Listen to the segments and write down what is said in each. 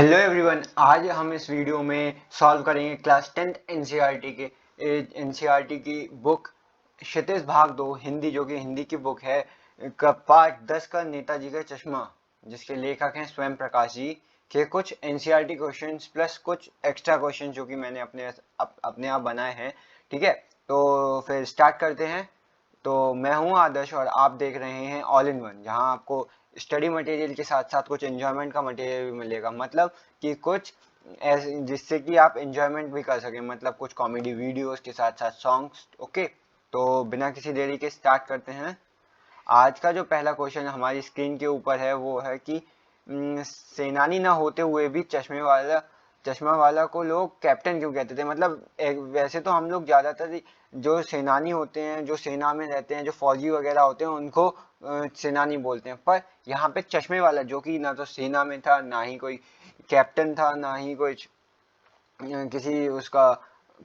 Hello everyone, आज हम इस वीडियो में सॉल्व करेंगे क्लास 10th एनसीईआरटी के एनसीईआरटी की बुक क्षितिज भाग 2 हिंदी, जो कि हिंदी की बुक है, का पार्ट 10 का नेताजी का चश्मा, जिसके लेखक हैं स्वयं प्रकाश जी, के कुछ एनसीईआरटी क्वेश्चंस प्लस कुछ एक्स्ट्रा क्वेश्चन जो कि मैंने अपने आप बनाए हैं। ठीक है, तो फिर स्टार्ट करते हैं। तो मैं हूं आदर्श और आप देख रहे हैं ऑल इन वन, जहां आपको स्टडी मटेरियल के साथ साथ कुछ एंजॉयमेंट का मटेरियल भी मिलेगा। मतलब कि कुछ ऐसे जिससे कि आप एंजॉयमेंट भी कर सकें, मतलब कुछ कॉमेडी वीडियोस के साथ साथ सॉन्ग्स। ओके, तो बिना किसी देरी के स्टार्ट करते हैं। आज का जो पहला क्वेश्चन हमारी स्क्रीन के ऊपर है वो है कि सेनानी ना होते हुए भी चश्मा वाला को लोग कैप्टन क्यों कहते थे। मतलब वैसे तो हम लोग ज्यादातर जो सेनानी होते हैं, जो सेना में रहते हैं, जो फौजी वगैरह होते हैं, उनको सेनानी बोलते हैं। पर यहाँ पे चश्मे वाला, जो कि ना तो सेना में था, ना ही कोई कैप्टन था, ना ही कोई किसी उसका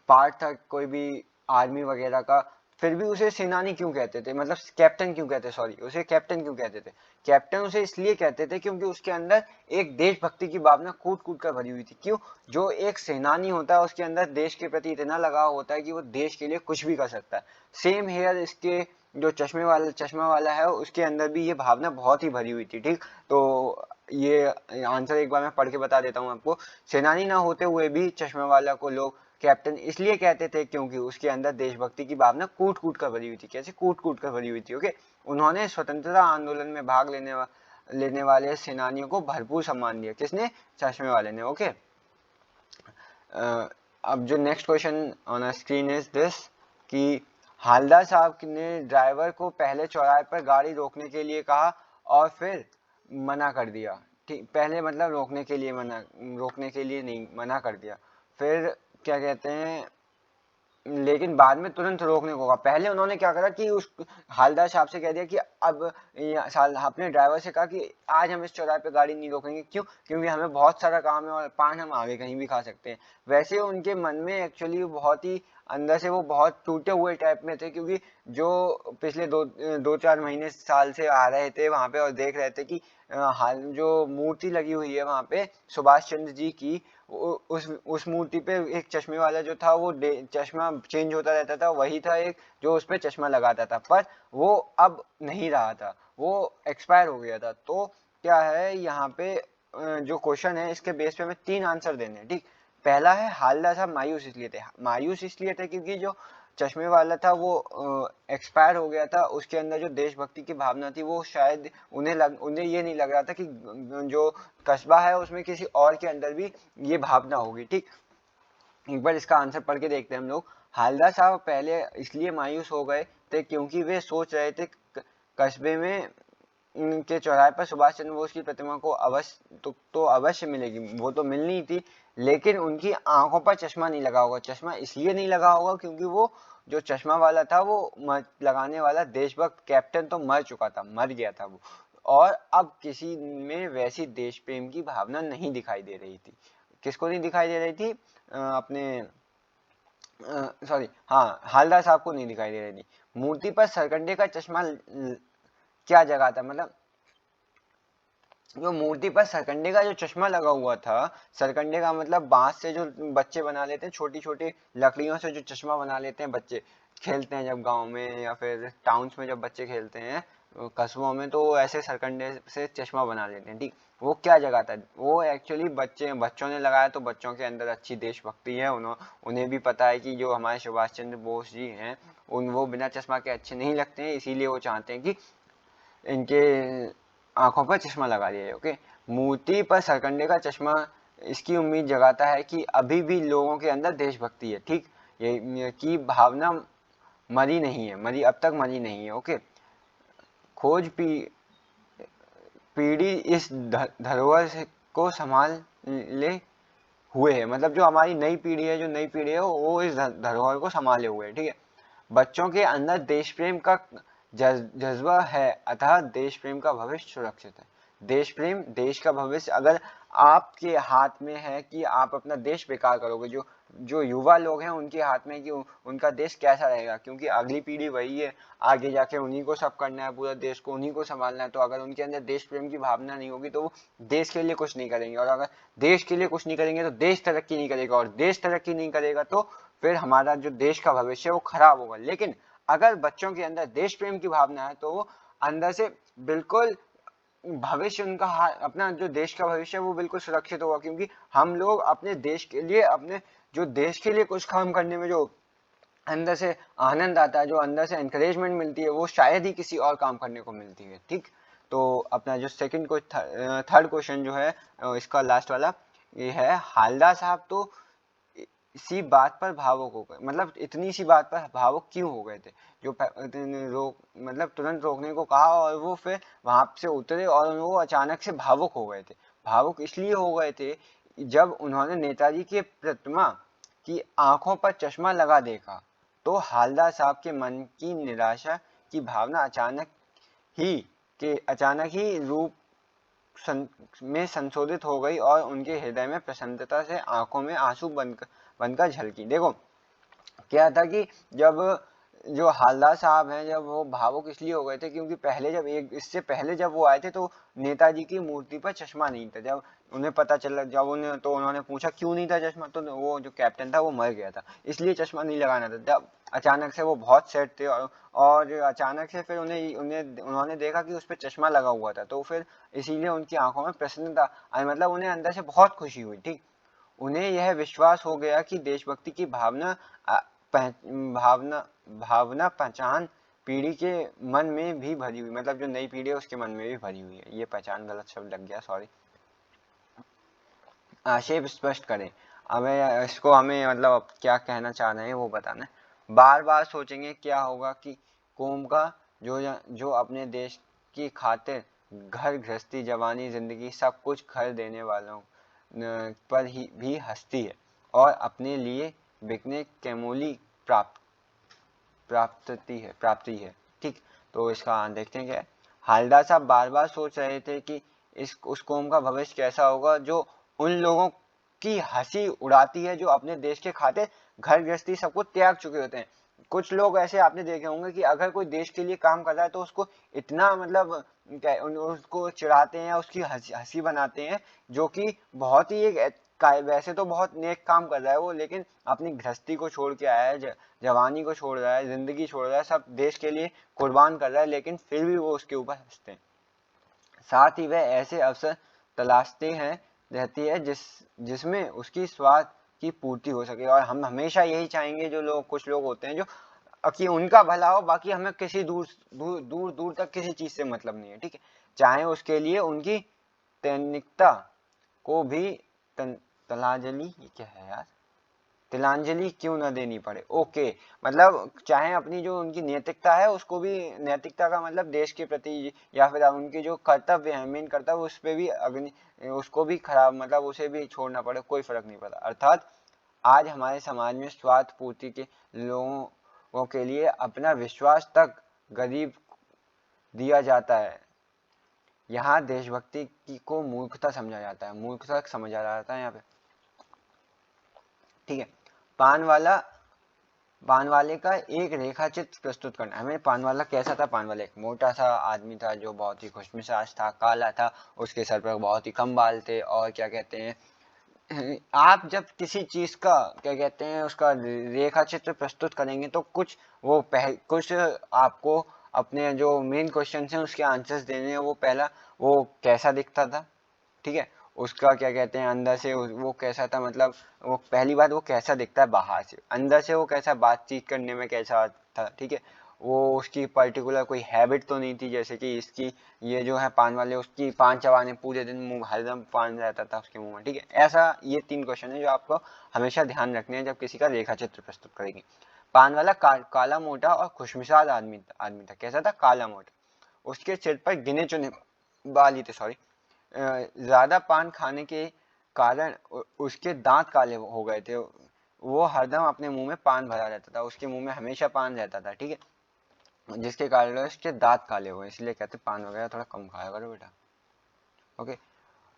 पार्ट था कोई भी आर्मी वगैरह का, फिर भी उसे सेनानी क्यों कहते थे, मतलब कैप्टन क्यों कहते, सॉरी, उसे कैप्टन क्यों कहते थे। कैप्टन उसे इसलिए कहते थे क्योंकि उसके अंदर एक देशभक्ति की भावना कूट कूट कर भरी हुई थी। क्यों? जो एक सेनानी होता है उसके अंदर देश के प्रति इतना लगाव होता है कि वो देश के लिए कुछ भी कर सकता है। सेम हेयर इसके जो चश्मा वाला है उसके अंदर भी ये भावना बहुत ही भरी हुई थी। ठीक, तो ये आंसर एक बार मैं पढ़ के बता देता हूँ आपको। सेनानी ना होते हुए भी चश्मे वाला को लोग कैप्टन इसलिए कहते थे क्योंकि उसके अंदर देशभक्ति की भावना कूट कूट कर भरी हुई थी। कैसे कूट कूट कर भरी हुई थी? ओके, उन्होंने स्वतंत्रता आंदोलन में भाग लेने वाले सेनानियों को भरपूर सम्मान दिया। किसने? चश्मे वाले ने। ओके, अब जो next question on screen is this कि हालदार साहब ने ड्राइवर को पहले चौराहे पर गाड़ी रोकने के लिए कहा और फिर मना कर दिया। ठीक, पहले मतलब रोकने के लिए नहीं, मना कर दिया। फिर क्या कहते हैं, लेकिन बाद में तुरंत रोकने को कहा। पहले उन्होंने क्या करा कि उस हालदार साहब से कह दिया कि अब अपने ड्राइवर से कहा कि आज हम इस चौराहे पे गाड़ी नहीं रोकेंगे। क्यों? क्योंकि हमें बहुत सारा काम है और पान हम आगे कहीं भी खा सकते हैं। वैसे उनके मन में एक्चुअली बहुत ही अंदर से वो बहुत टूटे हुए टाइप में थे, क्योंकि जो पिछले दो चार महीने साल से आ रहे थे वहां पे और देख रहे थे कि हाल जो मूर्ति लगी हुई है वहां पे सुभाष चंद्र जी की, उस मूर्ति पे एक चश्मे वाला जो था वो चश्मा चेंज होता रहता था, वही था एक जो उस पे चश्मा लगाता था। पर वो अब नहीं रहा था, वो एक्सपायर हो गया था। तो क्या है यहाँ पे जो क्वेश्चन है इसके बेस पे हमें 3 आंसर देने हैं। ठीक, पहला है हालदार साहब मायूस इसलिए थे क्योंकि जो चश्मे वाला था वो एक्सपायर हो गया था। उसके अंदर जो देशभक्ति की भावना थी वो शायद उन्हें ये नहीं लग रहा था कि जो कस्बा है उसमें किसी और के अंदर भी ये भावना होगी। ठीक, एक बार इसका आंसर पढ़ के देखते हैं हम लोग। हालदार साहब पहले इसलिए मायूस हो गए थे क्योंकि वे सोच रहे थे कस्बे में के चौराहे पर सुभाष चंद्र बोस की प्रतिमा को तो अवश्य मिलेगी, वो तो मिलनी ही थी, लेकिन उनकी आंखों पर चश्मा नहीं लगा होगा। चश्मा इसलिए नहीं लगा होगा क्योंकि वो जो चश्मा वाला था वो लगाने वाला देशभक्त कैप्टन तो मर चुका था, मर गया था वो, और अब किसी में वैसी देश प्रेम की भावना नहीं दिखाई दे रही थी। किसको नहीं दिखाई दे रही थी? अपने सॉरी, हाँ, हालदार साहब को नहीं दिखाई दे रही थी। मूर्ति पर सरकंडे का चश्मा क्या जगह था? मतलब जो मूर्ति पर सरकंडे का जो चश्मा लगा हुआ था, सरकंडे का मतलब बांस से जो बच्चे बना लेते हैं, छोटी छोटी लकड़ियों से जो चश्मा बना लेते हैं बच्चे, खेलते हैं जब गांव में या फिर टाउन्स में जब बच्चे खेलते हैं कस्बों में, तो ऐसे सरकंडे से चश्मा बना लेते हैं। ठीक, वो क्या जगह था? वो एक्चुअली बच्चों ने लगाया, तो बच्चों के अंदर अच्छी देशभक्ति है, उन्हें भी पता है कि जो हमारे सुभाष चंद्र बोस जी हैं वो बिना चश्मा के अच्छे नहीं लगते हैं, इसीलिए वो चाहते हैं कि इनके आंखों पर चश्मा लगा दिया है। ओके, मूर्ति पर सरकंडे का चश्मा इसकी उम्मीद जगाता है कि अभी भी लोगों के अंदर देशभक्ति है। ठीक, ये की भावना अब तक मरी नहीं है। ओके, खोज पीढ़ी इस धरोहर को संभाले हुए है। मतलब जो हमारी नई पीढ़ी है वो इस धरोहर को संभाले हुए है। ठीक है, बच्चों के अंदर देश प्रेम का जज्बा है, अतः देश प्रेम का भविष्य सुरक्षित है। देश प्रेम, देश का भविष्य अगर आपके हाथ में है कि आप अपना देश बेकार करोगे। जो जो युवा लोग हैं उनके हाथ में कि उनका देश कैसा रहेगा, क्योंकि अगली पीढ़ी वही है, आगे जाके उन्हीं को सब करना है, पूरा देश को उन्हीं को संभालना है। तो अगर उनके अंदर देश प्रेम की भावना नहीं होगी तो वो देश के लिए कुछ नहीं करेंगे, और अगर देश के लिए कुछ नहीं करेंगे तो देश तरक्की नहीं करेगा, और देश तरक्की नहीं करेगा तो फिर हमारा जो देश का भविष्य है वो खराब होगा। लेकिन अगर बच्चों के अंदर देश प्रेम की भावना है तो वो अंदर से बिल्कुल भविष्य उनका अपना जो देश का भविष्य है वो बिल्कुल सुरक्षित होगा, क्योंकि हम लोग अपने देश के लिए, अपने जो देश के लिए कुछ काम करने में जो अंदर से आनंद आता है, जो अंदर से एनकरेजमेंट मिलती है, वो शायद ही किसी और काम करने को मिलती है। ठीक, तो अपना जो सेकंड को थर्ड क्वेश्चन जो है इसका लास्ट वाला ये है, हालदा साहब तो इसी बात पर भावुक हो गए, मतलब इतनी सी बात पर भावुक क्यों हो गए थे, जो रोक मतलब तुरंत रोकने को कहा और वो फिर वहां से उतरे और वो अचानक से भावुक हो गए थे। भावुक इसलिए हो गए थे जब उन्होंने नेताजी की प्रतिमा की आंखों पर चश्मा लगा देखा, तो हालदा साहब के मन की निराशा की भावना अचानक ही रूप में संशोधित हो गई और उनके हृदय में प्रसन्नता से आंखों में आंसू बनकर झलकी। देखो क्या था कि जब जो हालदार साहब हैं जब वो भावुक इसलिए हो गए थे क्योंकि पहले जब इससे पहले जब वो आए थे तो नेताजी की मूर्ति पर चश्मा नहीं था। जब उन्हें पता चला, जब उन्होंने पूछा क्यों नहीं था चश्मा, तो वो जो कैप्टन था वो मर गया था, इसलिए चश्मा नहीं लगाना था। जब अचानक से वो बहुत सेट थे और अचानक से फिर उन्होंने देखा कि उस पर चश्मा लगा हुआ था, तो फिर इसीलिए उनकी आंखों में प्रसन्नता आई, मतलब उन्हें अंदर से बहुत खुशी हुई। ठीक, उन्हें यह विश्वास हो गया कि देशभक्ति की भावना पहचान पीढ़ी के मन में भी भरी हुई, मतलब जो नई पीढ़ी है उसके मन में भी भरी हुई है। ये पहचान गलत शब्द लग गया, सॉरी। आशय स्पष्ट करें, हमें इसको हमें मतलब अब क्या कहना चाह रहे हैं वो बताना है। बार बार सोचेंगे क्या होगा कि कौम का जो अपने देश की खातिर घर गृहस्थी जवानी जिंदगी सब कुछ खर देने वालों पर ही भी हंसती है और अपने लिए बिकने कैमोली प्राप्ति है। ठीक, तो इसका देखते हैं क्या है। हालदा साहब बार बार सोच रहे थे कि उस कौम का भविष्य कैसा होगा जो उन लोगों की हंसी उड़ाती है जो अपने देश के खातिर घर गृहस्थी सब कुछ त्याग चुके होते हैं। कुछ लोग ऐसे आपने देखे होंगे कि अगर कोई देश के लिए काम कर रहा है तो उसको इतना मतलब उसको चिढ़ाते हैं, उसकी हंसी बनाते हैं, जो कि बहुत ही एक वैसे तो बहुत नेक काम कर रहा है वो, लेकिन अपनी गृहस्थी को छोड़ के आया है, जवानी को छोड़ रहा है, जिंदगी छोड़ रहा है, सब देश के लिए कुर्बान कर रहा है, लेकिन फिर भी वो उसके ऊपर हंसते हैं। साथ ही वह ऐसे अवसर तलाशते हैं रहती है जिसमें उसकी स्वार्थ की पूर्ति हो सके। और हम हमेशा यही चाहेंगे, जो कुछ लोग होते हैं जो कि उनका भला हो, बाकी हमें किसी दूर दूर दूर दूर तक किसी चीज से मतलब नहीं है। ठीक है, चाहे उसके लिए उनकी तैनिकता को भी तलांजलि, ये क्या है यार, तिलांजलि क्यों न देनी पड़े। ओके, मतलब चाहे अपनी जो उनकी नैतिकता है उसको भी, नैतिकता का मतलब देश के प्रति या फिर उनके जो कर्तव्य है, मेन कर्तव्य, उस पर भी उसको भी खराब, मतलब उसे भी छोड़ना पड़े, कोई फर्क नहीं पड़ता। अर्थात आज हमारे समाज में स्वार्थ पूर्ति के लोगों के लिए अपना विश्वास तक गरीब दिया जाता है। यहाँ देशभक्ति को मूर्खता समझा जाता है, मूर्खता समझा जाता है यहाँ पे। ठीक है, पान वाले का एक रेखा चित्र प्रस्तुत करना। हमें पान वाला कैसा था? पान वाला एक मोटा सा आदमी था जो बहुत ही खुशमिजाज था, काला था, उसके सर पर बहुत ही कम बाल थे, और क्या कहते हैं, आप जब किसी चीज का क्या कहते हैं उसका रेखा चित्र प्रस्तुत करेंगे तो कुछ आपको अपने जो मेन क्वेश्चन हैं उसके आंसर्स देने हैं। वो पहला, वो कैसा दिखता था, ठीक है, उसका क्या कहते हैं अंदर से वो कैसा था, मतलब वो पहली बात वो कैसा दिखता है बाहर से, अंदर से वो कैसा बातचीत करने में कैसा था। ठीक है, वो उसकी पर्टिकुलर कोई हैबिट तो नहीं थी, जैसे कि इसकी ये जो है पान वाले, उसकी पान चबाने पूरे दिन मुंह हरदम पान रहता था उसके मुंह में। ठीक है, ऐसा ये 3 क्वेश्चन है जो आपको हमेशा ध्यान रखने हैं जब किसी का रेखा चित्र प्रस्तुत करेंगे। पान वाला काला मोटा और खुशमिजाज आदमी था। कैसा था? काला मोटा। उसके सिर पर गिने चुने बाल ही थे, सॉरी। ज्यादा पान खाने के कारण उसके दांत काले हो गए थे। वो हरदम अपने मुंह में पान भरा रहता था, उसके मुंह में हमेशा पान रहता था। ठीक है, जिसके कारण उसके दांत काले हुए, इसलिए कहते पान वगैरह थोड़ा कम खाया करो बेटा। ओके,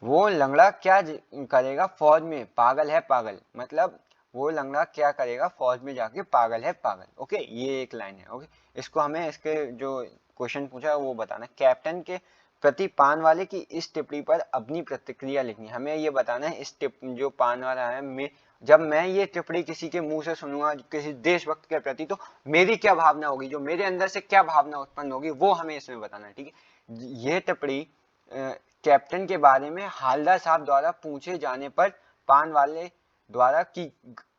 वो लंगड़ा क्या करेगा फौज में, पागल है पागल, मतलब वो लंगड़ा क्या करेगा फौज में जाके, पागल है पागल। ओके, ये एक लाइन है। ओके, इसको हमें इसके जो क्वेश्चन पूछा है वो बताना। कैप्टन के प्रति पान वाले की इस टिप्पणी पर अपनी प्रतिक्रिया लिखनी। हमें ये बताना है इस जो पान वाला है, जब मैं ये टिप्पणी किसी के मुंह से सुनूंगा किसी देशभक्त के प्रति, तो मेरी क्या भावना होगी, जो मेरे अंदर से क्या भावना उत्पन्न होगी, वो हमें इसमें बताना है। ठीक है, ये टिप्पणी कैप्टन के बारे में हालदार साहब द्वारा पूछे जाने पर पान वाले द्वारा की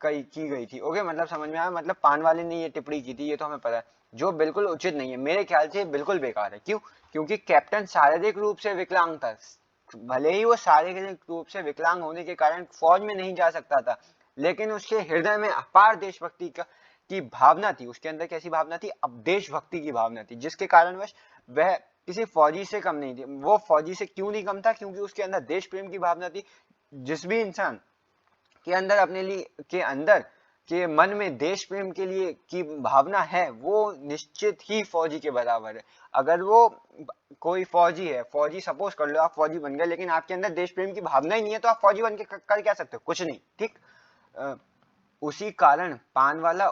गई थी। ओके, मतलब समझ में आया, मतलब पान वाले ने ये टिप्पणी की थी, ये तो हमें पता है, जो बिल्कुल उचित नहीं है, मेरे ख्याल से बिल्कुल बेकार है। क्यों? क्योंकि कैप्टन शारीरिक रूप से विकलांग था, भले ही वो शारीरिक रूप से विकलांग होने के कारण फौज में नहीं जा सकता था, लेकिन उसके हृदय में अपार देशभक्ति की भावना थी। उसके अंदर कैसी भावना थी? अब देशभक्ति की भावना थी, जिसके कारणवश वह किसी फौजी से कम नहीं थी। वो फौजी से क्यों नहीं कम था? क्योंकि उसके अंदर देश प्रेम की भावना थी। जिस भी इंसान के अंदर अपने लिए के मन में देश प्रेम के लिए की भावना है, वो निश्चित ही फौजी के बराबर है। अगर वो कोई फौजी है, फौजी सपोज कर लो आप फौजी बन गए, लेकिन आपके अंदर देश प्रेम की भावना ही नहीं है, तो आप फौजी बन के कर क्या सकते हो? कुछ नहीं। ठीक, उसी कारण पान वाला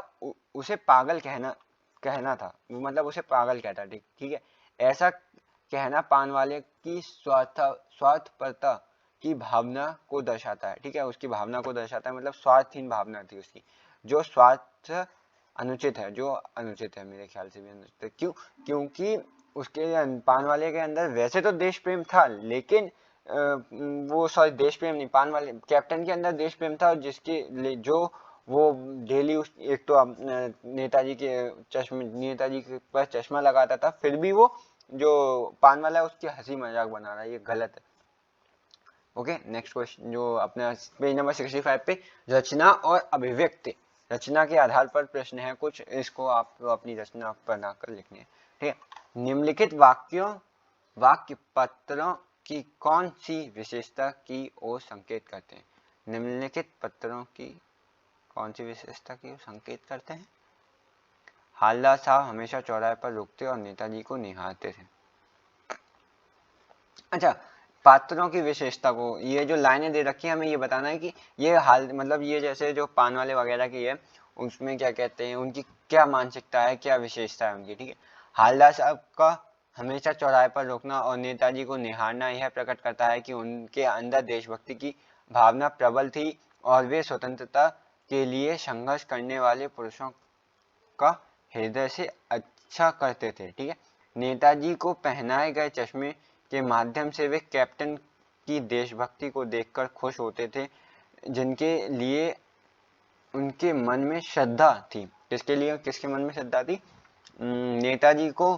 उसे पागल कहना था, मतलब उसे पागल कहता। ठीक है, ऐसा कहना पान वाले की स्वार्थपरता की भावना को दर्शाता है। ठीक है, उसकी भावना को दर्शाता है, मतलब स्वार्थहीन भावना थी उसकी, जो स्वार्थ अनुचित है, मेरे ख्याल से भी अनुचित है। क्यों? क्योंकि उसके पान वाले के अंदर वैसे तो देश प्रेम था, लेकिन वो सॉरी देश प्रेम नहीं, पान वाले कैप्टन के अंदर देश प्रेम था, जिसके जो वो डेली एक तो नेताजी के पास चश्मा लगाता था, फिर भी वो जो पान वाला है उसकी हंसी मजाक बना रहा है, ये गलत है। ओके, नेक्स्ट क्वेश्चन जो अपना पेज नंबर 65 पे, रचना और अभिव्यक्ति। रचना के आधार पर प्रश्न है कुछ, इसको आप अपनी रचना बनाकर लिखनी है। ठीक है, निम्नलिखित वाक्य पत्रों की कौन सी विशेषता की ओर संकेत करते हैं? निम्नलिखित पत्रों की कौन सी विशेषता की ओर संकेत करते हैं? हालदार साहब हमेशा चौराहे पर रुकते और नेताजी को निहारते थे। अच्छा, पात्रों की विशेषता को, ये जो लाइनें दे रखी है हमें ये बताना है कि ये मतलब ये जैसे जो पान वाले वगैरह की है, उसमें क्या कहते हैं, उनकी क्या मानसिकता है, क्या विशेषता है उनकी। ठीक है, हालदार साहब का हमेशा चौराहे पर रुकना और नेताजी को निहारना यह प्रकट करता है कि उनके अंदर देशभक्ति की भावना प्रबल थी और वे स्वतंत्रता के लिए संघर्ष करने वाले पुरुषों का हृदय से अच्छा करते थे। ठीक है, नेताजी को पहनाए गए चश्मे के माध्यम से वे कैप्टन की देशभक्ति को देखकर खुश होते थे, जिनके लिए उनके मन में श्रद्धा थी। किसके लिए, किसके मन में श्रद्धा थी? नेताजी को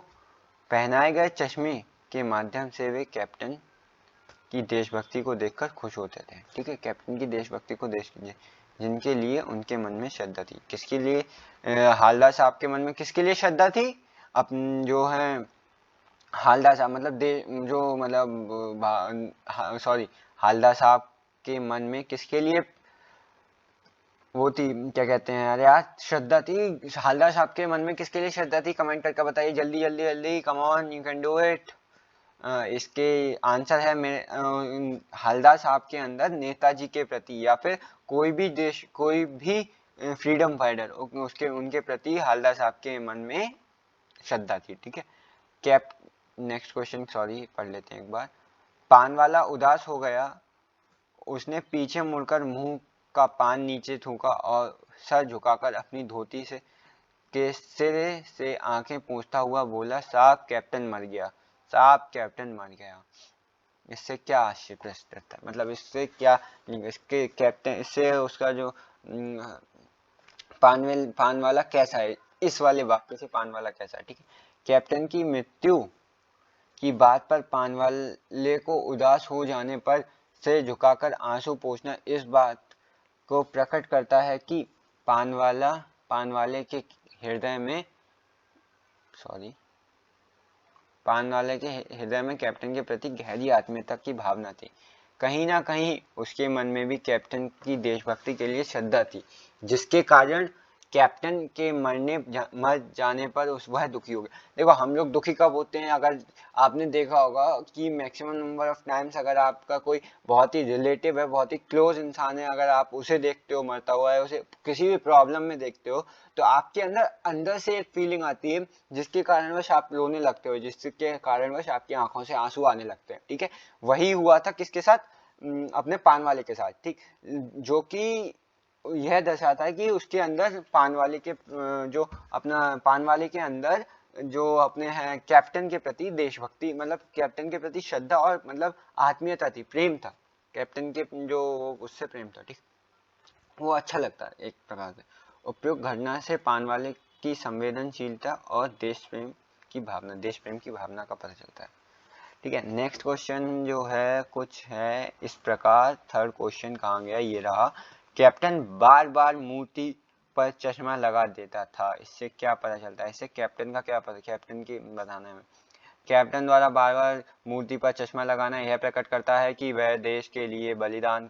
पहनाए गए चश्मे के माध्यम से वे कैप्टन की देशभक्ति को देखकर खुश होते थे। ठीक है, कैप्टन की देशभक्ति को जिनके लिए उनके मन में श्रद्धा थी। किसके लिए? हालदार साहब के मन में किसके लिए श्रद्धा थी? अपन जो है हालदार साहब मतलब जो मतलब सॉरी हालदार साहब के मन में किसके लिए वो थी, क्या कहते हैं, अरे यार, श्रद्धा थी। हालदार साहब के मन में किसके लिए श्रद्धा थी? कमेंट करके बताइए जल्दी जल्दी जल्दी, come on, you can do it. इसके आंसर है मेरे हालदार साहब के अंदर नेताजी के प्रति या फिर कोई भी फ्रीडम फाइटर उसके उनके प्रति हालदार साहब के मन में श्रद्धा थी। ठीक है, कैप नेक्स्ट क्वेश्चन सॉरी पढ़ लेते हैं एक बार। पान वाला उदास हो गया, उसने पीछे मुड़कर मुंह का पान नीचे थूका और सर झुकाकर अपनी धोती से के सिरे से आंखें पूछता हुआ बोला, साहब कैप्टन मर गया, साहब कैप्टन मर गया। इससे क्या आशय प्रश्न करता है, मतलब इससे क्या, इसके कैप्टन इससे उसका जो पान वाला कैसा है, इस वाले वाक्य से पान वाला कैसा है। ठीक है, कैप्टन की मृत्यु की बात पर पान वाले को उदास हो जाने पर सिर झुकाकर आंसू पोंछना इस बात को प्रकट करता है कि पान वाले के हृदय में कैप्टन के प्रति गहरी आत्मीयता की भावना थी। कहीं ना कहीं उसके मन में भी कैप्टन की देशभक्ति के लिए श्रद्धा थी, जिसके कारण कैप्टन के मर जाने पर वह दुखी हो गया। देखो हम लोग दुखी कब होते हैं, अगर आपने देखा होगा कि मैक्सिमम नंबर ऑफ टाइम्स अगर आपका कोई बहुत ही रिलेटिव है, बहुत ही क्लोज इंसान है, अगर आप उसे देखते हो मरता हुआ है, उसे किसी भी प्रॉब्लम में देखते हो, तो आपके अंदर अंदर से एक फीलिंग आती है जिसके कारणवश आप रोने लगते हो, जिसके कारणवश आपकी आंखों से आंसू आने लगते हैं। ठीक है, वही हुआ था किसके साथ, अपने पान वाले के साथ। ठीक, जो कि यह दर्शाता है कि उसके अंदर पान वाले के जो अपना पान वाले के अंदर जो अपने हैं कैप्टन के प्रति देशभक्ति, मतलब कैप्टन के प्रति श्रद्धा और मतलब आत्मीयता थी, प्रेम था कैप्टन के, जो उससे प्रेम था। ठीक, वो अच्छा लगता है एक प्रकार से। उपयुक्त घटना से पान वाले की संवेदनशीलता और देश प्रेम की भावना का पता चलता है। ठीक है, नेक्स्ट क्वेश्चन जो है कुछ है इस प्रकार। थर्ड क्वेश्चन कहाँ गया, ये रहा। कैप्टन बार बार मूर्ति पर चश्मा लगा देता था, इससे क्या पता चलता है? इससे कैप्टन का क्या पता, कैप्टन की बताना है। कैप्टन द्वारा बार बार मूर्ति पर चश्मा लगाना यह प्रकट करता है कि वह देश के लिए बलिदान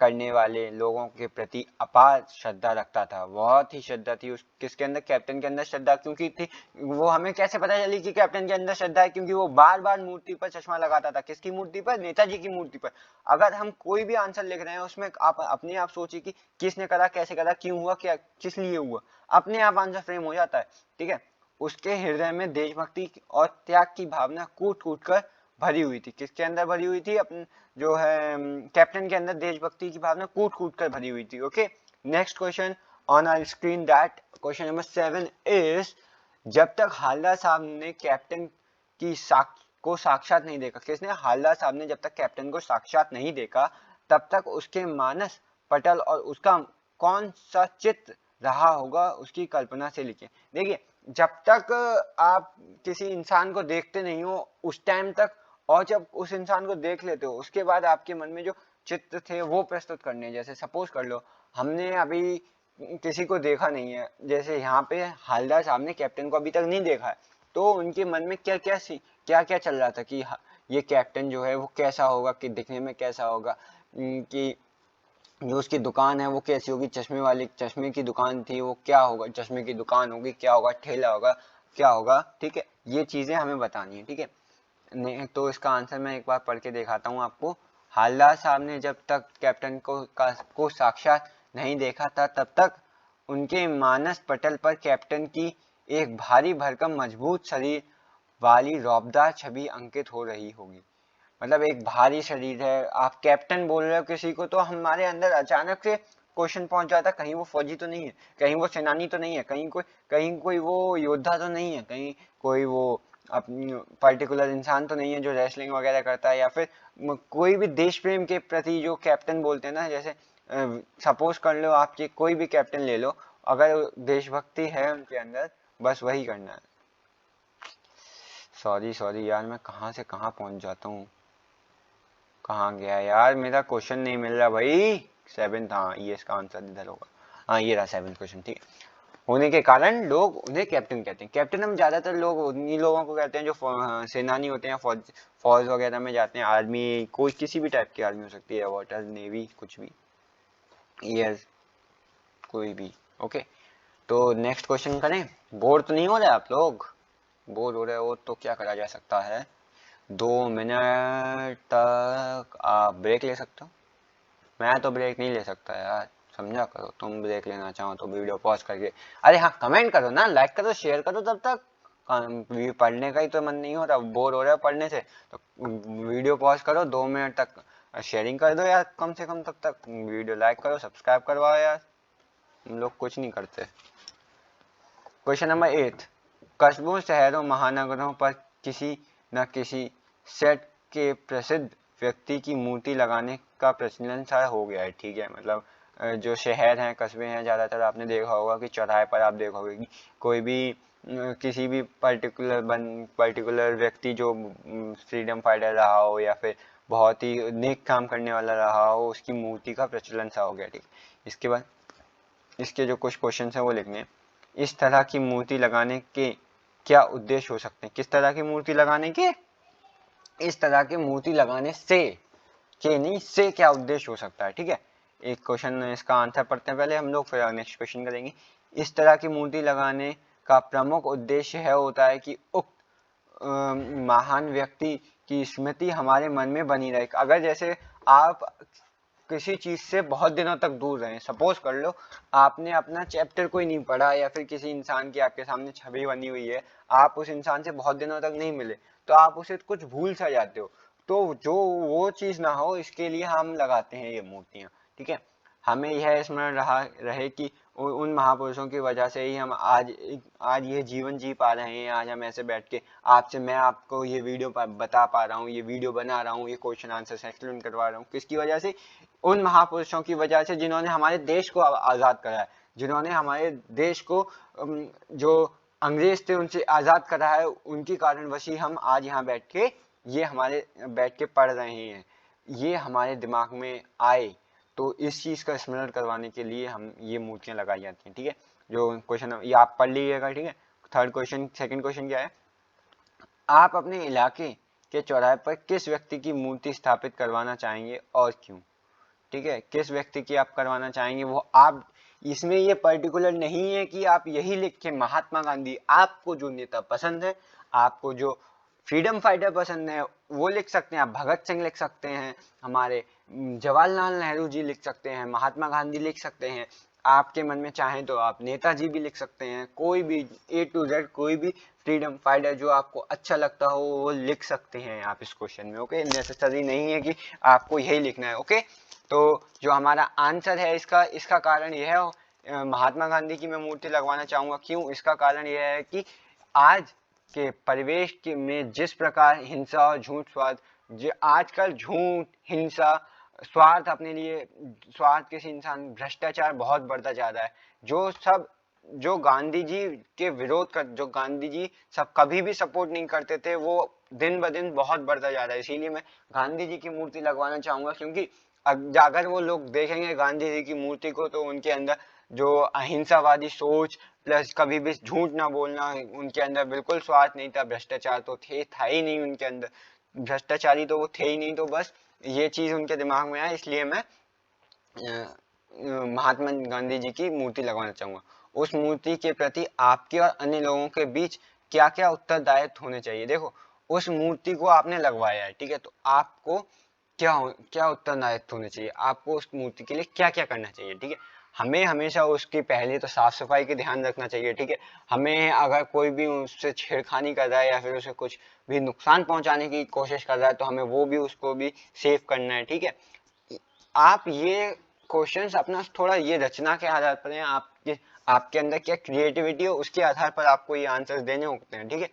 करने वाले लोगों के प्रति अपार श्रद्धा रखता था। बहुत ही श्रद्धा थी उस किसके अंदर, कैप्टन के अंदर श्रद्धा क्योंकि थी। वो हमें कैसे पता चली कि कैप्टन के अंदर श्रद्धा है? क्योंकि वो बार बार मूर्ति पर चश्मा लगाता था। किसकी मूर्ति पर? नेताजी की मूर्ति पर। अगर हम कोई भी आंसर लिख रहे हैं उसमें आप अपने आप सोचिए कि किसने करा, कैसे करा, क्यों हुआ, क्या किस लिए हुआ, अपने आप आंसर फ्रेम हो जाता है। ठीक है, उसके हृदय में देशभक्ति और त्याग की भावना कूट कूट कर भरी हुई थी। किसके अंदर भरी हुई थी? अपने जो है कैप्टन के अंदर देशभक्ति की भावना कूट कूट कर भरी हुई थी। Okay, next question on our screen, that question number 7 is, जब तक हालदार साहब ने कैप्टन की को साक्षात नहीं देखा, किसने? हालदार साहब ने जब तक कैप्टन को साक्षात नहीं देखा तब तक उसके मानस पटल और उसका कौन सा चित्र रहा होगा उसकी कल्पना से लिखें। देखिए, जब तक आप किसी इंसान को देखते नहीं हो उस टाइम तक, और जब उस इंसान को देख लेते हो उसके बाद आपके मन में जो चित्र थे वो प्रस्तुत करने हैं। जैसे सपोज कर लो हमने अभी किसी को देखा नहीं है, जैसे यहाँ पे हालदार साहब ने कैप्टन को अभी तक नहीं देखा है, तो उनके मन में क्या क्या चल रहा था कि ये कैप्टन जो है वो कैसा होगा, कि दिखने में कैसा होगा, कि जो उसकी दुकान है वो कैसी होगी, चश्मे की दुकान थी, वो क्या होगा, चश्मे की दुकान होगी, क्या होगा, ठेला होगा, क्या होगा। ठीक है, ये चीजें हमें बतानी है। ठीक है, तो इसका आंसर मैं एक बार पढ़ के दिखाता हूँ आपको। हालदार साहब ने जब तक कैप्टन को साक्षात नहीं देखा था तब तक उनके मानस पटल पर कैप्टन की एक भारी भरकम मजबूत शरीर वाली रौबदार छवि अंकित हो रही होगी। मतलब एक भारी शरीर है, आप कैप्टन बोल रहे हो किसी को, तो हमारे अंदर अचानक से क्वेश्चन पहुंच जाता है, कहीं वो फौजी तो नहीं है, कहीं वो सेनानी तो नहीं है, कहीं कोई वो योद्धा तो नहीं है, कहीं कोई वो अपनी पर्टिकुलर इंसान तो नहीं है जो रेसलिंग वगैरह करता है, या फिर कोई भी देश प्रेम के प्रति जो कैप्टन बोलते हैं ना, जैसे सपोज कर लो आप कोई भी कैप्टन ले लो, अगर देशभक्ति है उनके अंदर, बस वही करना है। सॉरी यार, मैं कहाँ से कहाँ पहुंच जाता हूँ, कहाँ गया यार, मेरा क्वेश्चन नहीं मिल रहा भाई। 7, हाँ ये इसका आंसर इधर होगा। हाँ ये रहा 7 क्वेश्चन। ठीक है, होने के कारण लोग उन्हें कैप्टन कहते हैं। कैप्टन हम ज्यादातर लोग उन्हीं लोगों को कहते हैं जो सेनानी होते हैं, फौज वगैरह में जाते हैं, आर्मी, कोई किसी भी टाइप की आर्मी हो सकती है, वाटर, नेवी, कुछ भी, एयर, कोई भी। ओके, तो नेक्स्ट क्वेश्चन करें। बोर तो नहीं हो रहे आप लोग? बोर हो रहे हो तो क्या करा जा सकता है, 2 मिनट तक आप ब्रेक ले सकते हो। मैं तो ब्रेक नहीं ले सकता यार, समझा करो। तुम ब्रेक लेना चाहो तो वीडियो पॉज करके, अरे हाँ कमेंट करो ना, लाइक करो, शेयर करो। तब तक पढ़ने का ही तो मन नहीं हो रहा, बोर हो रहा है पढ़ने से, तो वीडियो पॉज करो, 2 मिनट तक शेयरिंग कर दो यार कम से कम, तब तक वीडियो लाइक करो, सब्सक्राइब करवाओ यार। हम लोग कुछ नहीं करते। क्वेश्चन नंबर 8, कस्बों, शहरों, महानगरों पर किसी न किसी सेट के प्रसिद्ध व्यक्ति की मूर्ति लगाने का प्रचलन सा हो गया है। ठीक है, मतलब जो शहर हैं, कस्बे हैं, ज़्यादातर आपने देखा होगा कि चौराहे पर आप देखोगे कि कोई भी किसी भी पर्टिकुलर व्यक्ति जो फ्रीडम फाइटर रहा हो या फिर बहुत ही नेक काम करने वाला रहा हो, उसकी मूर्ति का प्रचलन सा हो गया। ठीक, इसके बाद इसके जो कुछ क्वेश्चन है वो लिखने हैं। इस तरह की मूर्ति लगाने के क्या उद्देश्य हो सकते हैं? किस तरह की मूर्ति लगाने के? इस तरह की मूर्ति लगाने से, के नहीं, से क्या उद्देश्य हो सकता है। ठीक है, एक क्वेश्चन, इसका आंसर पढ़ते हैं पहले हम लोग, फिर नेक्स्ट क्वेश्चन करेंगे। इस तरह की मूर्ति लगाने का प्रमुख उद्देश्य है होता है कि उक्त महान व्यक्ति की स्मृति हमारे मन में बनी रहे। अगर जैसे आप किसी चीज से बहुत दिनों तक दूर रहे, सपोज कर लो आपने अपना चैप्टर कोई नहीं पढ़ा या फिर किसी इंसान की आपके सामने छवि बनी हुई है, आप उस इंसान से बहुत दिनों तक नहीं मिले तो आप उसे कुछ भूल सा जाते हो, तो जो वो चीज ना हो इसके लिए हम लगाते हैं ये मूर्तियां। ठीक है, हमें यह स्मरण रहे कि उन महापुरुषों की वजह से ही हम आज ये जीवन जी पा रहे हैं। आज हम ऐसे बैठ के मैं आपको ये वीडियो बता पा रहा हूँ, ये वीडियो बना रहा हूँ, ये क्वेश्चन आंसर एक्सप्लेन करवा रहा हूँ, किसकी वजह से? उन महापुरुषों की वजह से जिन्होंने हमारे देश को आजाद कराया, जिन्होंने हमारे देश को जो अंग्रेज थे उनसे आजाद करा है, उनकी कारणवश ही हम आज यहाँ बैठ के पढ़ रहे हैं। ये हमारे दिमाग में आए तो इस चीज का स्मरण करवाने के लिए हम ये मूर्तियां लगाई जाती हैं। ठीक है, जो क्वेश्चन ये आप पढ़ लीजिएगा। ठीक है, थर्ड क्वेश्चन, सेकंड क्वेश्चन क्या है? आप अपने इलाके के चौराहे पर किस व्यक्ति की मूर्ति स्थापित करवाना चाहेंगे और क्यों? ठीक है, किस व्यक्ति की आप करवाना चाहेंगे वो आप, इसमें ये पर्टिकुलर नहीं है कि आप यही लिख के महात्मा गांधी, आपको जो नेता पसंद है, आपको जो फ्रीडम फाइटर पसंद है वो लिख सकते हैं। आप भगत सिंह लिख सकते हैं, हमारे जवाहरलाल नेहरू जी लिख सकते हैं, महात्मा गांधी लिख सकते हैं, आपके मन में चाहे तो आप नेताजी भी लिख सकते हैं, कोई भी A to Z कोई भी फ्रीडम फाइटर जो आपको अच्छा लगता हो वो लिख सकते हैं आप इस क्वेश्चन में। ओके, नेसेसरी नहीं है कि आपको यही लिखना है। ओके, तो जो हमारा आंसर है इसका कारण यह है, महात्मा गांधी की मैं मूर्ति लगवाना चाहूंगा। क्यों? इसका कारण यह है कि आज के परिवेश में जिस प्रकार हिंसा और झूठ स्वार्थ, आजकल झूठ, हिंसा, स्वार्थ, अपने लिए स्वार्थ, किसी इंसान, भ्रष्टाचार बहुत बढ़ता जा रहा है। जो गांधी जी के विरोध कर, जो गांधी जी सब कभी भी सपोर्ट नहीं करते थे, वो दिन ब दिन बहुत बढ़ता जा रहा है। इसीलिए मैं गांधी जी की मूर्ति लगवाना चाहूंगा, क्योंकि अगर वो लोग देखेंगे गांधी जी की मूर्ति को तो उनके अंदर जो अहिंसावादी सोच प्लस कभी भी झूठ ना बोलना, उनके अंदर बिल्कुल स्वार्थ नहीं था, भ्रष्टाचार तो था ही नहीं उनके अंदर, भ्रष्टाचारी तो वो थे ही नहीं। तो बस ये चीज उनके दिमाग में आया, इसलिए मैं महात्मा गांधी जी की मूर्ति लगवाना चाहूंगा। उस मूर्ति के प्रति आपके और अन्य लोगों के बीच क्या क्या उत्तरदायित्व होने चाहिए? देखो, उस मूर्ति को आपने लगवाया है, ठीक है, तो आपको क्या उत्तरदायित्व होने चाहिए, आपको उस मूर्ति के लिए क्या क्या करना चाहिए? ठीक है, हमें हमेशा उसकी पहले तो साफ सफाई का ध्यान रखना चाहिए। ठीक है, हमें अगर कोई भी उससे छेड़खानी कर रहा है या फिर उसे कुछ भी नुकसान पहुंचाने की कोशिश कर रहा है तो हमें वो भी उसको भी सेव करना है। ठीक है, आप ये क्वेश्चंस अपना थोड़ा ये रचना के आधार पर हैं, आपके अंदर क्या क्रिएटिविटी हो उसके आधार पर आपको ये आंसर्स देने होते हैं। ठीक है,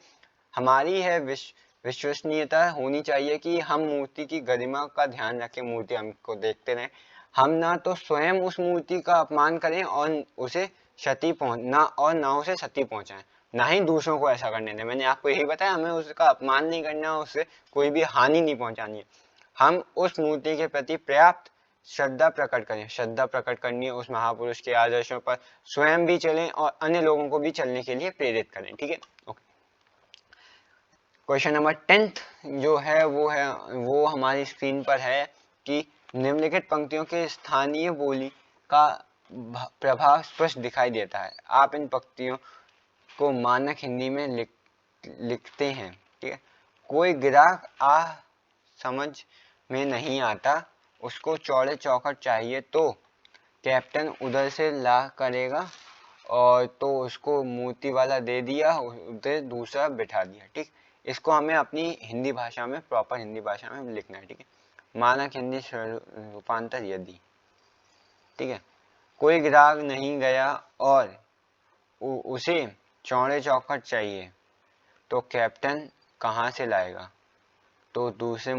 हमारी है विश्वसनीयता होनी चाहिए कि हम मूर्ति की गरिमा का ध्यान रखें, मूर्ति हमको देखते रहें, हम ना तो स्वयं उस मूर्ति का अपमान करें और उसे ना उसे क्षति पहुंचाएं, ना ही दूसरों को ऐसा करने दें। मैंने आपको यही बताया, हमें उसका अपमान नहीं करना, उससे कोई भी हानि नहीं पहुंचानी है। हम उस मूर्ति के प्रति पर्याप्त श्रद्धा प्रकट करें, श्रद्धा प्रकट करनी है उस महापुरुष के आदर्शों पर, स्वयं भी चलें और अन्य लोगों को भी चलने के लिए प्रेरित करें। ठीक है, ओके। क्वेश्चन नंबर 10th जो है वो हमारी स्क्रीन पर है कि निम्नलिखित पंक्तियों के स्थानीय बोली का प्रभाव स्पष्ट दिखाई देता है। आप इन पंक्तियों को मानक हिंदी में लिखते हैं। ठीक है, कोई ग्राहक समझ में नहीं आता, उसको चौड़े चौखट चाहिए तो कैप्टन उधर से ला करेगा और तो उसको मूर्ति वाला दे दिया, उधर दूसरा बिठा दिया। ठीक, इसको हमें अपनी हिंदी भाषा में, प्रॉपर हिंदी भाषा में लिखना है। ठीक है, मानक हिंदी रूपांतर यदि, ठीक है, कोई ग्राहक नहीं गया और उसे चौड़े चौखट चाहिए तो कैप्टन कहाँ से लाएगा? तो उसे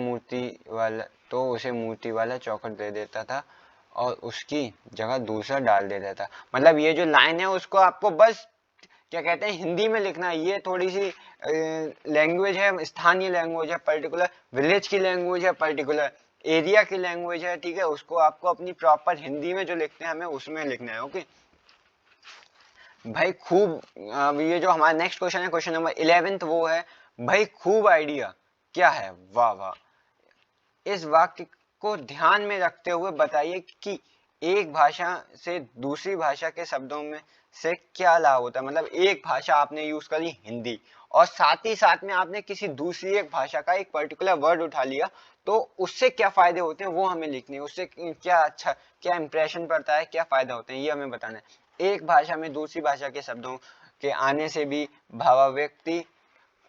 मूर्ति वाला चौखट दे देता था और उसकी जगह दूसरा डाल देता था। मतलब ये जो लाइन है उसको आपको बस क्या कहते हैं हिंदी में लिखना है। ये थोड़ी सी लैंग्वेज है, स्थानीय लैंग्वेज है, पर्टिकुलर विलेज की लैंग्वेज है, पर्टिकुलर एरिया की लैंग्वेज है। ठीक है, उसको आपको अपनी प्रॉपर हिंदी में जो लिखते हैं हमें उसमें लिखना है। ओके भाई, खूब। ये जो हमारा नेक्स्ट क्वेश्चन है, क्वेश्चन नंबर 11th, वो है भाई खूब आइडिया क्या है? वाह वाह। इस वाक्य को ध्यान में रखते हुए बताइए कि एक भाषा से दूसरी भाषा के शब्दों में से क्या लाभ होता है, मतलब एक भाषा आपने यूज करी हिंदी और साथ ही साथ में आपने किसी दूसरी एक भाषा का एक पर्टिकुलर वर्ड उठा लिया, तो उससे क्या फायदे होते हैं वो हमें लिखने हैं, उससे क्या अच्छा क्या इंप्रेशन पड़ता है, क्या फायदा होते हैं ये हमें बताना है। एक भाषा में दूसरी भाषा के शब्दों के आने से भी भावाव्यक्ति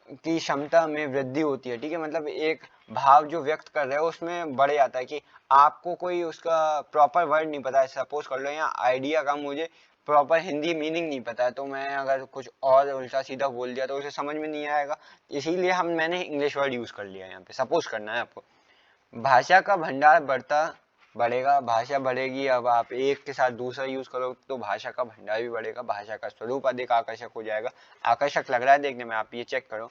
की क्षमता में वृद्धि होती है, ठीक है, मतलब एक भाव जो व्यक्त कर रहे हो उसमें बढ़ जाता है कि आपको कोई उसका प्रॉपर वर्ड नहीं पता है, सपोज कर लो या आइडिया का मुझे प्रॉपर हिंदी मीनिंग नहीं पता है, तो मैं अगर कुछ और उल्टा सीधा बोल दिया तो उसे समझ में नहीं आएगा, इसीलिए मैंने इंग्लिश वर्ड यूज कर लिया यहाँ पे, सपोज करना है आपको। भाषा का भंडार बढ़ेगा, भाषा बढ़ेगी, अब आप एक के साथ दूसरा यूज करो तो भाषा का भंडार भी बढ़ेगा, भाषा का स्वरूप अधिक आकर्षक हो जाएगा। आकर्षक लग रहा है देखने में, आप ये चेक करो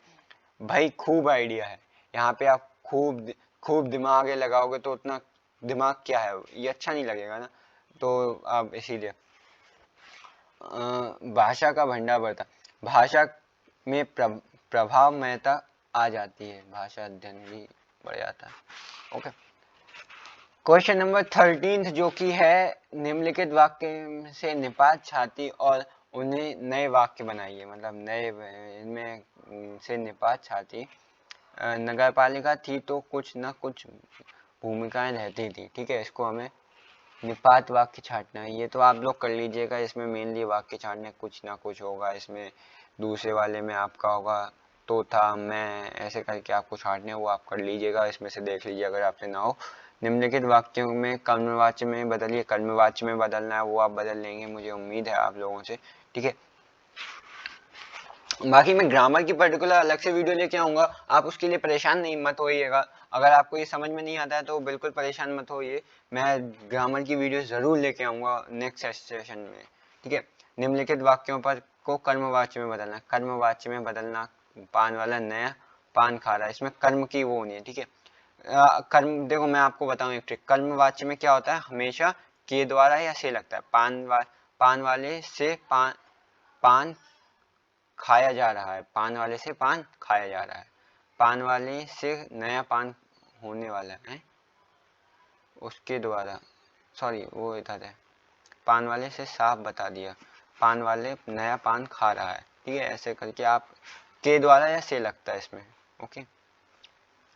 भाई, खूब आइडिया है यहाँ पे, आप खूब खूब दिमाग लगाओगे तो उतना दिमाग क्या है ये अच्छा नहीं लगेगा ना, तो आप इसीलिए भाषा का भंडार बढ़ता, भाषा में प्रभावमयता आ जाती है, भाषा अध्ययन भी बढ़ जाता है। ओके, क्वेश्चन नंबर 13 जो कि है निम्नलिखित वाक्य से निपात छाती और उन्हें नए वाक्य बनाइए, मतलब नए इनमें से निपात छाती नगर पालिका थी तो कुछ न कुछ भूमिकाएं रहती थी, ठीक है, इसको हमें निपात वाक्य छाटना है, ये तो आप लोग कर लीजिएगा, इसमें मेनली वाक्य छाटने कुछ ना कुछ होगा, इसमें दूसरे वाले में आपका होगा तो था मैं, ऐसे करके आपको छाटने वो आप कर लीजिएगा, इसमें से देख लीजिए अगर आपसे ना हो। निम्नलिखित वाक्यों में कर्मवाच्य में बदलिए, कर्मवाच्य में बदलना है वो आप बदल लेंगे, मुझे उम्मीद है आप लोगों से, ठीक है। बाकी मैं ग्रामर की पर्टिकुलर अलग से वीडियो लेके आऊंगा, आप उसके लिए परेशान नहीं मत होइएगा, अगर आपको ये समझ में नहीं आता है तो बिल्कुल परेशान मत होइए, मैं ग्रामर की वीडियो जरूर लेके आऊंगा नेक्स्ट सेशन में, ठीक है। निम्नलिखित वाक्यों पर को कर्मवाच्य में बदलना, कर्मवाच्य में बदलना, पान वाला नया पान खा रहा है, इसमें कर्म की वो नहीं है, ठीक है। कर्म देखो मैं आपको बताऊं एक ट्रिक, कर्मवाच्य में क्या होता है, हमेशा के द्वारा या से लगता है, पान वाले से पान खाया जा रहा है, पान वाले से पान खाया जा रहा है, पान वाले से नया पान होने वाला है, उसके द्वारा, सॉरी वो इधर है, पान वाले से साफ बता दिया, पान वाले नया पान खा रहा है, ठीक है, ऐसे करके आप के द्वारा या से लगता है इसमें। ओके,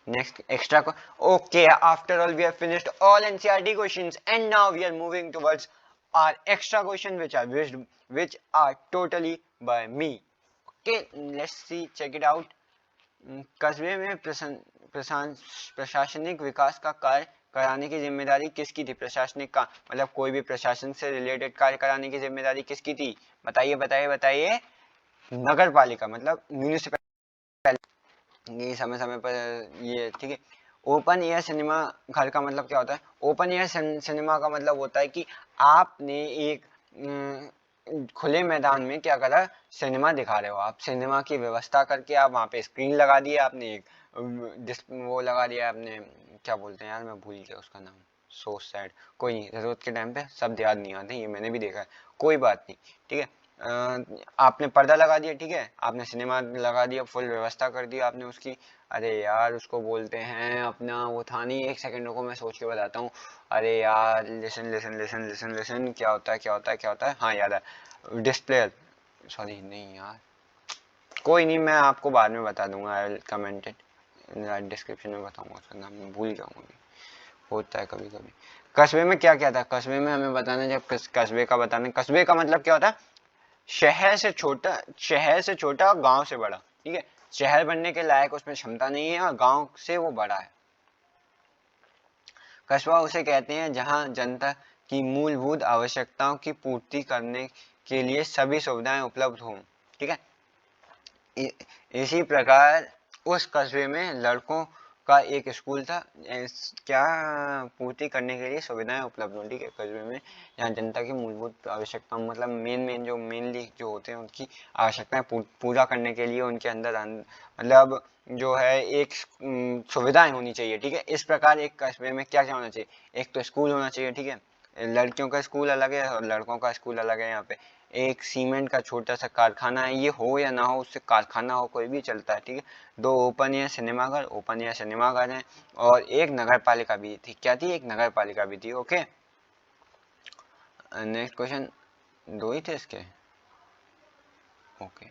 नेक्स्ट एक्स्ट्रा को, okay, after all we have finished all NCERT questions and now we are moving towards our extra question which are totally by me. Okay, let's see, check it out. कस्बे में प्रशासनिक विकास का कार्य कराने की जिम्मेदारी किसकी थी, प्रशासनिक का मतलब कोई भी प्रशासन से रिलेटेड कार्य कराने की जिम्मेदारी किसकी थी, बताइए बताइए बताइए, नगर पालिका मतलब म्यूनिसिपैलिटी, ये समय समय पर ये, ठीक है। ओपन एयर सिनेमा घर का मतलब क्या होता है, ओपन एयर सिनेमा का मतलब होता है कि आपने एक खुले मैदान में क्या करा, सिनेमा दिखा रहे हो, आप सिनेमा की व्यवस्था करके आप वहाँ पे स्क्रीन लगा दिए, आपने एक वो लगा दिया, आपने क्या बोलते हैं यार मैं भूल गया उसका नाम, सो सैड, कोई नहीं, जरूरत के टाइम पे शब्द याद नहीं आते, ये मैंने भी देखा है, कोई बात नहीं, ठीक है। आपने पर्दा लगा दिया, ठीक है, आपने सिनेमा लगा दिया, फुल व्यवस्था कर दी आपने उसकी, अरे यार उसको बोलते हैं अपना, वो था नहीं, एक सेकंड रुको मैं सोच के बताता हूँ, अरे यार listen listen listen listen listen, क्या होता है क्या होता है क्या होता है, हाँ याद है, डिस्प्ले, सॉरी नहीं यार, कोई नहीं मैं आपको बाद में बता दूंगा, I will comment it description में बताऊंगा उसका नाम, मैं भूल जाऊंगा, होता है कभी कभी। कस्बे में क्या क्या था, कस्बे में हमें बताना, जब कस्बे का बताना, कस्बे का मतलब क्या होता है, शहर से छोटा, शहर से छोटा गांव से बड़ा, ठीक है, शहर बनने के लायक उसमें क्षमता नहीं है और गांव से वो बड़ा है। कस्बा उसे कहते हैं जहां जनता की मूलभूत आवश्यकताओं की पूर्ति करने के लिए सभी सुविधाएं उपलब्ध हों, ठीक है। इसी प्रकार उस कस्बे में लड़कों का एक स्कूल था, क्या पूर्ति करने के लिए सुविधाएं उपलब्ध हों, ठीक है, कस्बे में जहाँ जनता की मूलभूत आवश्यकता मतलब मेन जो मेनली जो होते हैं उनकी आवश्यकताएं पूरा करने के लिए उनके अंदर मतलब जो है एक सुविधाएं होनी चाहिए, ठीक है। इस प्रकार एक कस्बे में क्या क्या होना चाहिए, एक तो स्कूल होना चाहिए, ठीक है, लड़कियों का स्कूल अलग है और लड़कों का स्कूल अलग है, यहाँ पे एक सीमेंट का छोटा सा कारखाना है, ये हो या ना हो उससे कारखाना हो कोई भी चलता है, ठीक है। दो ओपन एयर सिनेमाघर है और एक नगर पालिका भी थी, क्या थी, एक नगर पालिका भी थी। ओके, नेक्स्ट क्वेश्चन 2 ही थे इसके। ओके,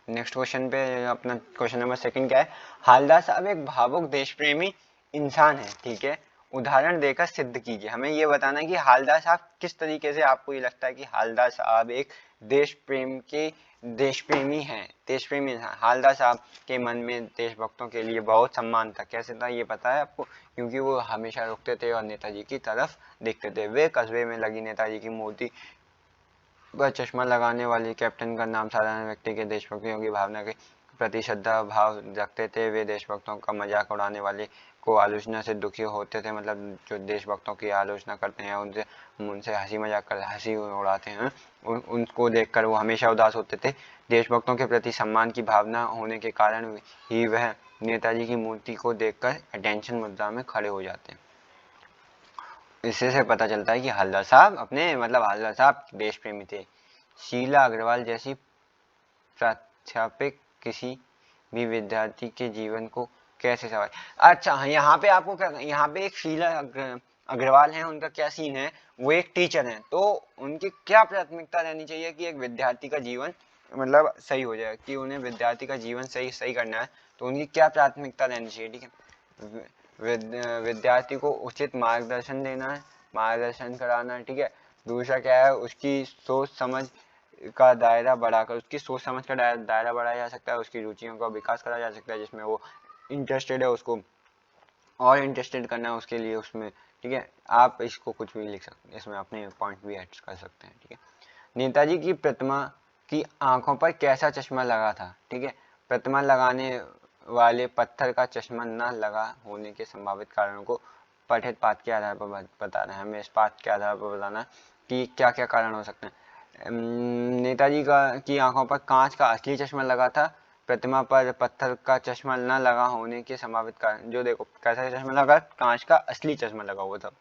नेक्स्ट क्वेश्चन पे अपना क्वेश्चन नंबर 2 क्या है? हालदार साहब एक भावुक देश प्रेमी इंसान है, ठीक है, उदाहरण देकर सिद्ध कीजिए। हमें ये बताना है कि हालदार साहब किस तरीके से, आपको ये लगता है कि हालदार साहब एक देश प्रेमी हैं, देश प्रेमी इंसान। हालदार साहब के मन में देशभक्तों के लिए बहुत सम्मान था। कैसे था ये पता है आपको? क्योंकि वो हमेशा रुकते थे और नेताजी की तरफ देखते थे। वे कस्बे में लगी नेताजी की मूर्ति वह चश्मा लगाने वाले कैप्टन का नाम साधारण व्यक्ति के देशभक्तियों की भावना के प्रति श्रद्धा भाव रखते थे। वे देशभक्तों का मजाक उड़ाने वाले को आलोचना से दुखी होते थे। मतलब जो देशभक्तों की आलोचना करते हैं, उनसे हंसी मजाक कर हंसी उड़ाते हैं, उनको देखकर वो हमेशा उदास होते थे। देशभक्तों के प्रति सम्मान की भावना होने के कारण ही वह नेताजी की मूर्ति को देखकर अटेंशन मुद्रा में खड़े हो जाते हैं। इससे से पता चलता है कि हालदार साहब देश प्रेमी थे। शीला अग्रवाल जैसी प्राध्यापक किसी भी विद्यार्थी के जीवन को कैसे सवाल। अच्छा, यहाँ पे आपको क्या, यहाँ पे एक शीला अग्रवाल हैं, उनका क्या सीन है? वो एक टीचर हैं, तो उनकी क्या प्राथमिकता रहनी चाहिए कि एक विद्यार्थी का जीवन मतलब सही हो जाए, कि उन्हें विद्यार्थी का जीवन सही करना है, तो उनकी क्या प्राथमिकता रहनी चाहिए? ठीक है, विद्यार्थी को उचित मार्गदर्शन देना है, मार्गदर्शन कराना है, ठीक है। दूसरा क्या है, उसकी सोच समझ का दायरा बढ़ाकर, उसकी सोच समझ का दायरा बढ़ाया जा सकता है, उसकी रुचियों का विकास करा जा सकता है, जिसमें वो इंटरेस्टेड है उसको और इंटरेस्टेड करना है उसके लिए उसमें, ठीक है। आप इसको कुछ भी लिख सकते हैं, इसमें अपने पॉइंट भी ऐड कर सकते हैं, ठीक है। नेताजी की प्रतिमा की आंखों पर कैसा चश्मा लगा था? ठीक है, प्रतिमा लगाने वाले पत्थर का चश्मा न लगा होने के संभावित कारणों को पठित पाठ के आधार पर बताना है। हमें इस पाठ के आधार पर बताना कि क्या क्या कारण हो सकते हैं। नेताजी की आंखों पर कांच का असली चश्मा लगा था। प्रतिमा पर पत्थर का चश्मा न लगा होने के संभावित कारण, जो देखो कैसा चश्मा लगा, कांच का असली चश्मा लगा हुआ था,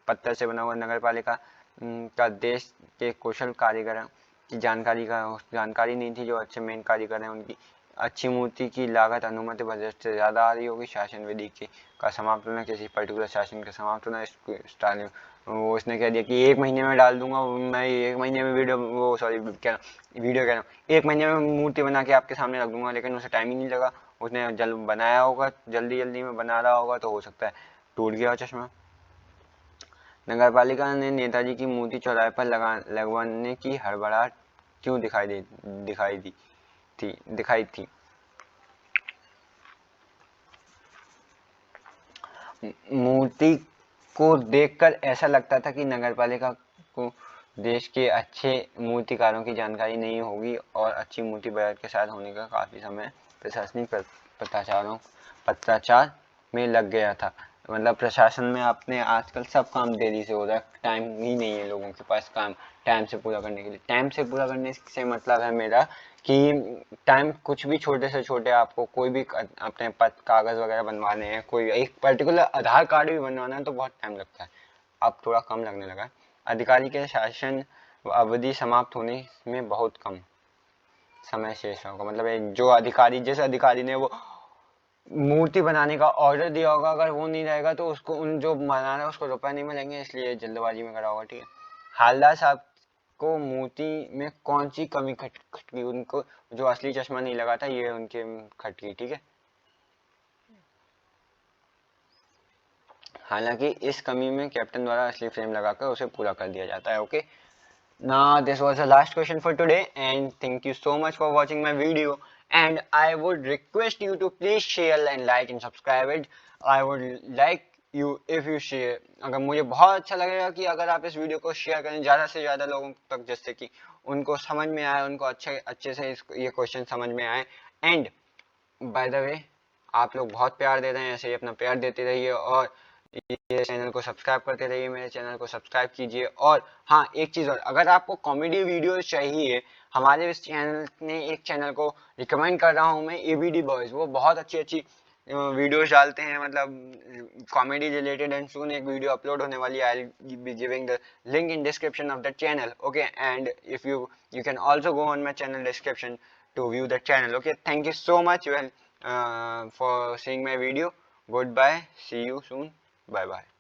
पत्थर से बना हुआ। नगर पालिका का देश के कुशल कारीगरों की जानकारी नहीं थी, जो अच्छे मेन कारीगर हैं उनकी। अच्छी मूर्ति की लागत अनुमति बजट से ज्यादा आ रही होगी। शासन विधि का समाप्त होना, किसी पर्टिकुलर शासन का समाप्त होना। वो उसने कह दिया कि 1 महीने में डाल दूंगा, मैं 1 महीने में वीडियो कह रहा हूँ 1 महीने में मूर्ति बना के आपके सामने रख दूंगा, लेकिन उसे टाइम ही नहीं लगा। उसने बनाया होगा, जल्दी में बना रहा होगा, तो हो सकता है टूट गया चश्मा। नगरपालिका ने नेताजी की मूर्ति चौराहे पर लगवाने की हड़बड़ाहट क्यों दिखाई थी? मूर्ति को देखकर ऐसा लगता था कि नगरपालिका को देश के अच्छे मूर्तिकारों की जानकारी नहीं होगी और अच्छी मूर्ति बजट के साथ होने का काफी समय प्रशासनिक पत्राचार में लग गया था। मतलब प्रशासन में आपने आजकल सब काम देरी से हो रहा है, टाइम ही नहीं है लोगों के पास काम टाइम से पूरा करने के लिए। टाइम से पूरा करने से मतलब है मेरा कि टाइम कुछ भी छोटे से छोटे, आपको कोई भी अपने कागज वगैरह बनवाने हैं, कोई एक पर्टिकुलर आधार कार्ड भी बनवाना है तो बहुत टाइम लगता है, अब थोड़ा कम लगने लगा है। अधिकारी के शासन अवधि समाप्त होने में बहुत कम समय शेष होगा। मतलब एक जो अधिकारी, जिस अधिकारी ने वो मूर्ति बनाने का ऑर्डर दिया होगा, अगर वो नहीं रहेगा तो उसको, उन जो बना रहा है उसको रुपए नहीं मिलेंगे, इसलिए जल्दबाजी में करा होगा, ठीक है। हालदार साहब को मूर्ति में कौन सी कमी खटकी? उनको जो असली चश्मा नहीं लगा था, ये उनके खटकी, ठीक है। हालांकि इस कमी में कैप्टन द्वारा असली फ्रेम लगाकर उसे पूरा कर दिया जाता है। Okay, now this was the last question for today, and thank you so much for watching my video, and I would request you to please share and like and subscribe it. I would like you if you share, अगर मुझे बहुत अच्छा लगेगा कि अगर आप इस video को शेयर करें ज़्यादा से ज़्यादा लोगों तक, जिससे कि उनको समझ में आए, उनको अच्छे से ये क्वेश्चन समझ में आए। एंड बाय द वे, आप लोग बहुत प्यार दे रहे हैं, ऐसे ही अपना प्यार देते रहिए और ये चैनल को सब्सक्राइब करते रहिए, मेरे चैनल को सब्सक्राइब कीजिए। और हाँ, एक चीज़ और, अगर आपको कॉमेडी वीडियो चाहिए, हमारे इस चैनल ने एक चैनल को रिकमेंड कर रहा हूँ मैं, एबीडी बॉयज, वो बहुत अच्छी वीडियोस डालते हैं, मतलब कॉमेडी रिलेटेड। एंड सून एक वीडियो अपलोड होने वाली है, I will be giving the link in description of the channel, okay. And if you can also go on my channel description to view the channel. Okay, thank you so much for seeing my video. Goodbye, see you soon, bye bye.